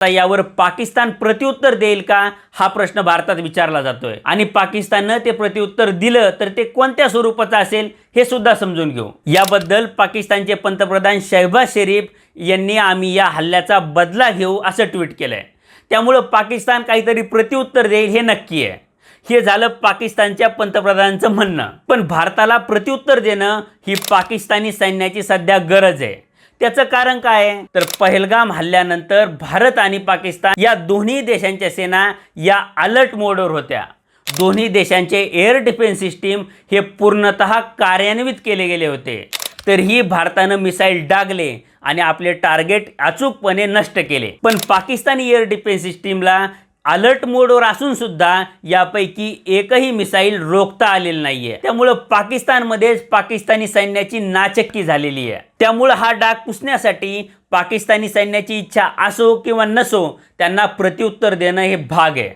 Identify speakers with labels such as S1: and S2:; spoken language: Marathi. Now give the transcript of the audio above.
S1: आता यावर पाकिस्तान प्रत्युत्तर देईल का हा प्रश्न भारतात विचारला जातोय आणि पाकिस्ताननं ते प्रत्युत्तर दिलं तर ते कोणत्या स्वरूपाचं असेल हे सुद्धा समजून घेऊ। याबद्दल पाकिस्तानचे पंतप्रधान शहबाज शरीफ यांनी आम्ही या हल्ल्याचा बदला घेऊ असं ट्विट केलंय। त्यामुळे पाकिस्तान काहीतरी प्रत्युत्तर देईल हे नक्की आहे। हे झालं पाकिस्तानच्या पंतप्रधानांचं म्हणणं, पण भारताला प्रत्युत्तर देणं ही पाकिस्तानी सैन्याची सध्या गरज आहे। त्याचं कारण काय आहे तर पहलगाम हल्ल्यानंतर भारत आणि पाकिस्तान या दोन्ही देशांच्या सेना या अलर्ट मोडवर होत्या। दोन्ही देशांचे एअर डिफेन्स सिस्टीम हे पूर्णतः कार्यान्वित केले गेले होते, तरीही भारतानं मिसाईल डागले आणि आपले टार्गेट अचूकपणे नष्ट केले। पण पाकिस्तानी एअर डिफेन्स सिस्टीमला अलर्ट मोडवर असून सुद्धा यापैकी एकही मिसाईल रोखता आलेली नाहीये। त्यामुळे पाकिस्तानमध्येच पाकिस्तानी सैन्याची नाचक्की झालेली आहे। त्यामुळे हा डाग पुसण्यासाठी पाकिस्तानी सैन्याची इच्छा असो किंवा नसो त्यांना प्रत्युत्तर देणं हे भाग आहे।